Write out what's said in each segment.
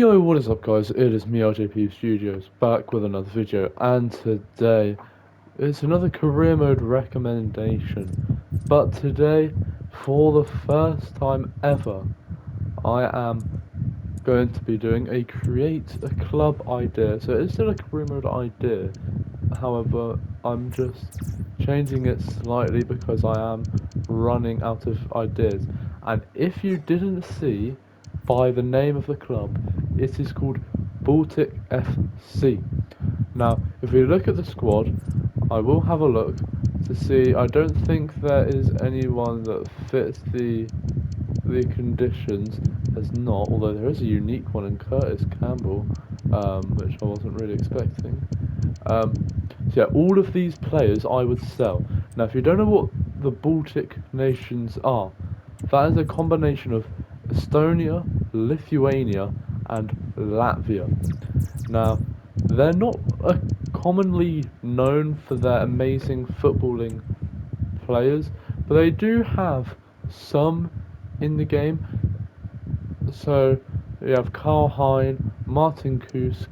Yo, what is up guys? It is me, RJP Studios, back with another video, and today it's another career mode recommendation. But today, for the first time ever, I am going to be doing a create a club idea. So it's still a career mode idea, however, I'm just changing it slightly because I am running out of ideas. And if you didn't see by the name of the club, it is called Baltic FC. Now, if we look at the squad, I will have a look to see. I don't think there is anyone that fits the conditions as not, although there is a unique one in Curtis Campbell, which I wasn't really expecting. So yeah, all of these players I would sell. Now, if you don't know what the Baltic nations are, that is a combination of Estonia, Lithuania, and Latvia. Now, they're not commonly known for their amazing footballing players, but they do have some in the game. So you have Karl Hein, Martin Kusk,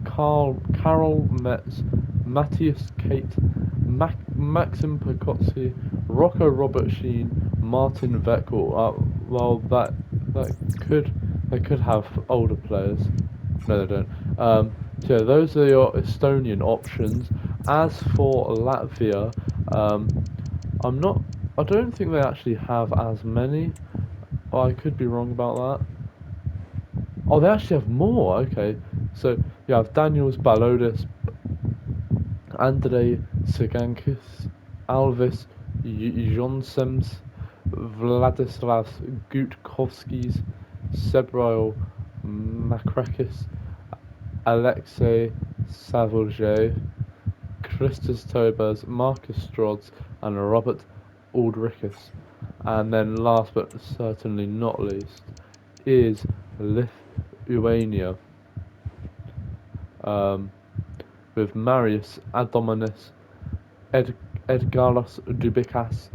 Karol Metz, Matthias Kate, Maxim Pekotsi, Rocco Robert Sheen, Martin Veckel. Well, that could they could have older players. No, they don't. So yeah, those are your Estonian options. As for Latvia, I'm not. I don't think they actually have as many. I could be wrong about that. Oh, they actually have more. Okay, so you have Daniels Balodis, Andrei Sigankis, Alvis Jonsems, Vladislavs Gutkovskis, Sebril Makrakis, Alexei Savolje, Christos Tobers, Marcus Strods, and Robert Aldricus. And then last but certainly not least is Lithuania, um, with Marius Adomanis, Edgaras Dubikas,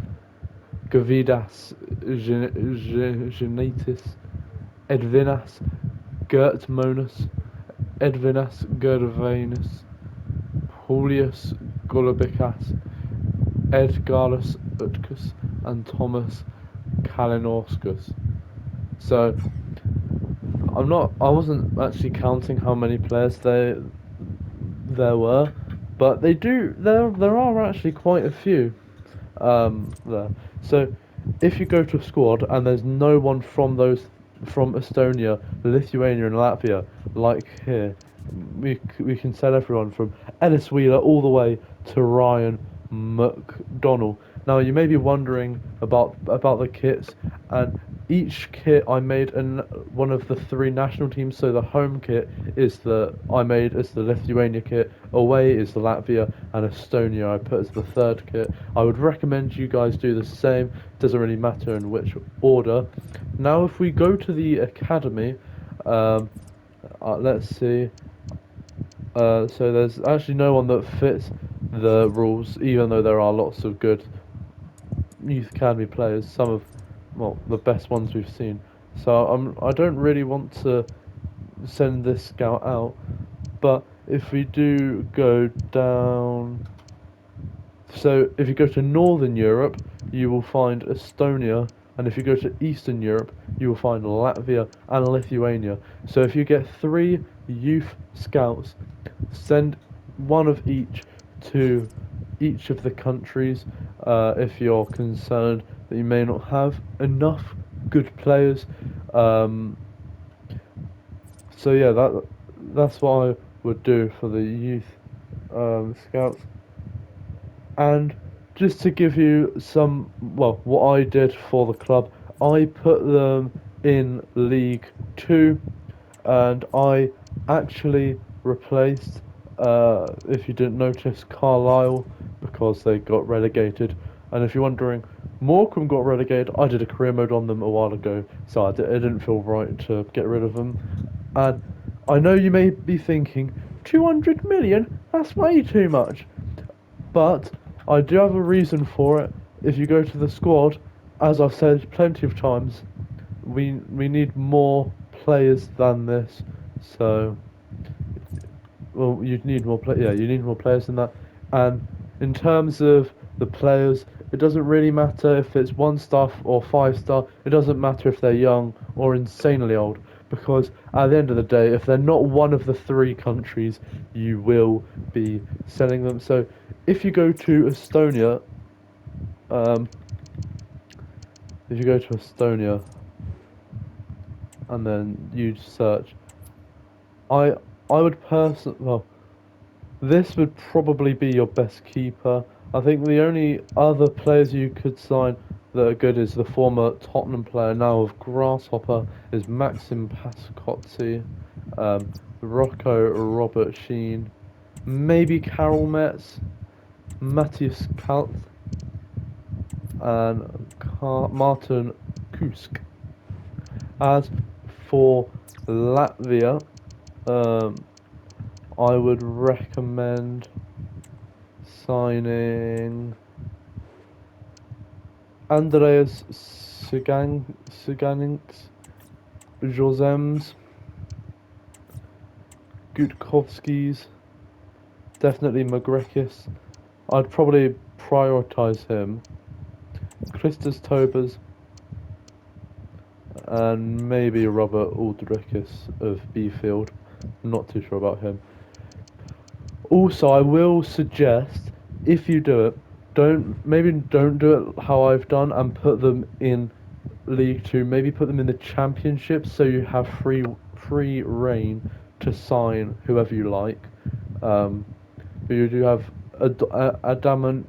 Gavidas Genetis, Edvinas Gertmonus, Edvinas Gervanus, Julius Golubikas, Edgarus Utkus, and Thomas Kalinorskus. So I wasn't actually counting how many players there were, but there are actually quite a few there. So if you go to a squad and there's no one from Estonia, Lithuania, and Latvia, like here, we can sell everyone from Ellis Wheeler all the way to Ryan McDonnell. Now you may be wondering about the kits, and each kit I made in one of the three national teams. So the home kit is I made as the Lithuania kit, away is the Latvia, and Estonia I put as the third kit. I would recommend you guys do the same. Doesn't really matter in which order. Now if we go to the academy, let's see. So there's actually no one that fits the rules, even though there are lots of good youth academy players. Some of, well, the best ones we've seen. So I don't really want to send this scout out, but if we do go down, so if you go to Northern Europe, you will find Estonia, and if you go to Eastern Europe, you will find Latvia and Lithuania. So if you get 3 youth scouts, send one of each to each of the countries if you're concerned that you may not have enough good players. So yeah, that's what I would do for the youth scouts. And just to give you some, well, what I did for the club, I put them in League 2, and I actually replaced, if you didn't notice, Carlisle, because they got relegated. And if you're wondering, Morecambe got relegated, I did a career mode on them a while ago, so it didn't feel right to get rid of them. And I know you may be thinking, 200 million? That's way too much. But I do have a reason for it. If you go to the squad, as I've said plenty of times, we need more players than this So, well, you need more play. Yeah, you need more players than that. And in terms of the players, it doesn't really matter if it's 1 star or 5 star. It doesn't matter if they're young or insanely old, because at the end of the day, if they're not one of the 3 countries, you will be selling them. So, if you go to Estonia, um, if you go to Estonia and then you search, I I would well, this would probably be your best keeper. I think the only other players you could sign that are good is the former Tottenham player, now of Grasshopper, is Maxim Pascozzi, Rocco Robert Sheen, maybe Karel Metz, Matthias Kalt, and Martin Kusk. As for Latvia, um, I would recommend signing Andreas Siganinks, Josems, Gutkovskis, definitely Magrekis. I'd probably prioritise him. Christus Tobers, and maybe Robert Aldricus of Beefield. I'm not too sure about him. Also, I will suggest, if you do it, don't do it how I've done and put them in League Two. Maybe put them in the Championship so you have free reign to sign whoever you like. Um, but you do have Adamonis,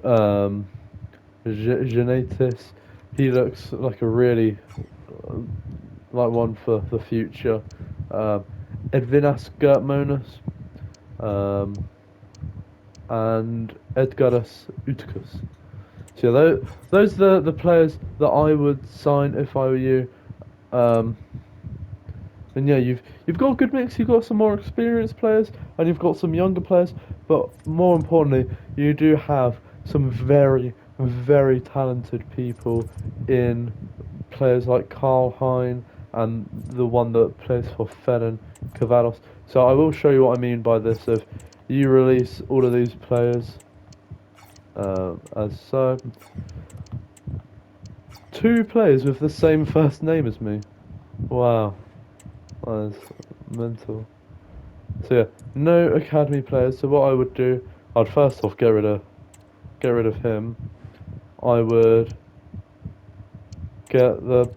um, Genetis. He looks like a really uh, like one for the future. Um, Edvinas Gertmonis, and Edgaras Utkus. So those are the players that I would sign if I were you. Um, and yeah, you've got a good mix. You've got some more experienced players, and you've got some younger players. But more importantly, you do have some very talented people in players like Carl Hein and the one that plays for Feren Cavalos. So I will show you what I mean by this. If you release all of these players, as so, 2 players with the same first name as me. Wow, that's mental. So yeah, no academy players. So what I would do, I'd first off get rid of him. I would get the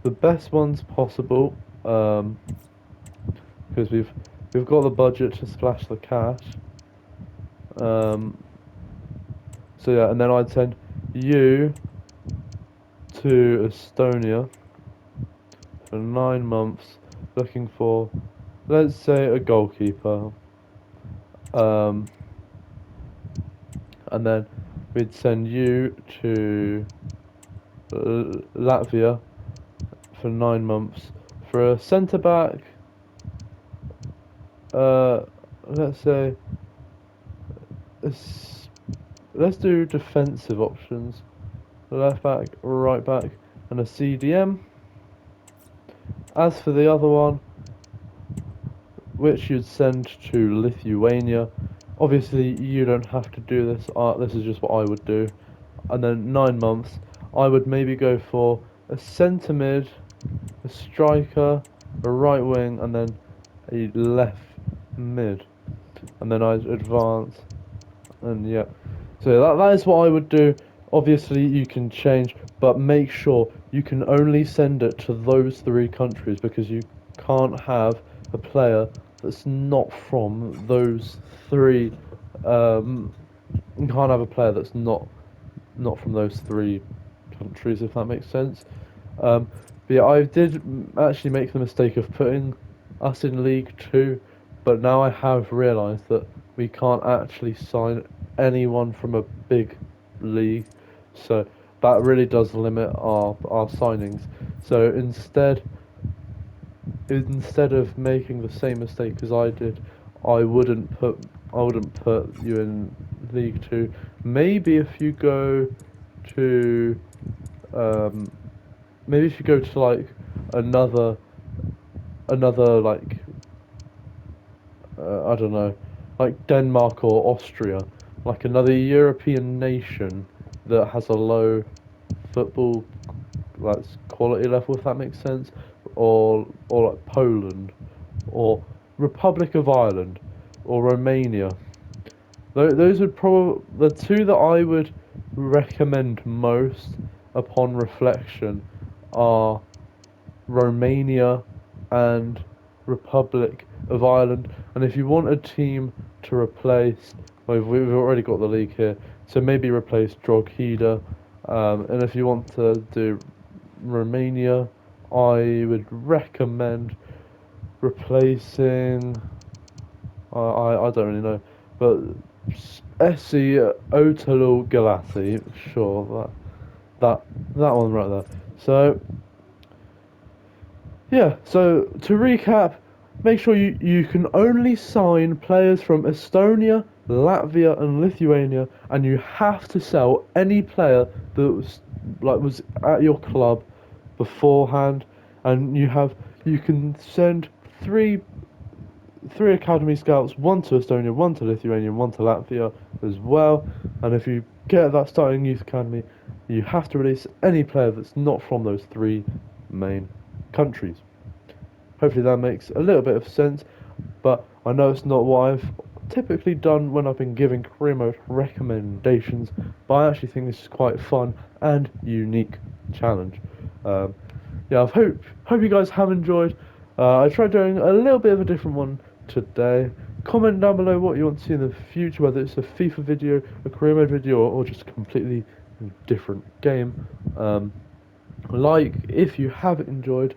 best ones possible. Because we've got the budget to splash the cash. Um, so yeah, and then I'd send you to Estonia for 9 months, looking for, let's say, a goalkeeper. Um, and then we'd send you to Latvia for 9 months for a centre back. Uh, let's say, let's do defensive options: left back, right back, and a CDM. As for the other one, which you'd send to Lithuania, obviously you don't have to do this. This is just what I would do. And then 9 months, I would maybe go for a centre mid, a striker, a right wing, and then a left mid. And then I'd advance, and yeah. So that is what I would do. Obviously, you can change, but make sure you can only send it to those 3 countries, because you can't have a player that's not from those 3. Um, you can't have a player that's not from those 3 countries, if that makes sense. But yeah, I did actually make the mistake of putting us in League Two, but now I have realised that we can't actually sign anyone from a big league, so that really does limit our signings. So instead of making the same mistake as I did, I wouldn't put you in League Two. Maybe if you go to um, maybe if you go to like another like I don't know, like Denmark or Austria, like another European nation that has a low football like quality level, if that makes sense, or like Poland, or Republic of Ireland, or Romania. Those would probably the two that I would recommend most upon reflection are Romania and Republic of Ireland. And if you want a team to replace, well, we've already got the league here, so maybe replace Drogheda. And if you want to do Romania, I would recommend replacing. I don't really know, but SC Otalu Galati, sure that one right there. So yeah, so to recap, make sure you can only sign players from Estonia, Latvia, and Lithuania, and you have to sell any player that was at your club beforehand, and you can send three academy scouts, one to Estonia, one to Lithuania, one to Latvia as well. And if you get that starting youth academy, you have to release any player that's not from those three main countries. Hopefully that makes a little bit of sense, but I know it's not what I've typically done when I've been giving career mode recommendations, but I actually think this is quite fun and unique challenge. Um, yeah, I hope you guys have enjoyed. I tried doing a little bit of a different one today. Comment down below what you want to see in the future, whether it's a FIFA video, a career mode video, or just a completely different game. Like if you have enjoyed,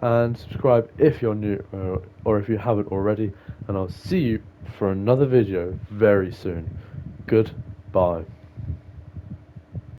and subscribe if you're new or if you haven't already. And I'll see you for another video very soon. Goodbye.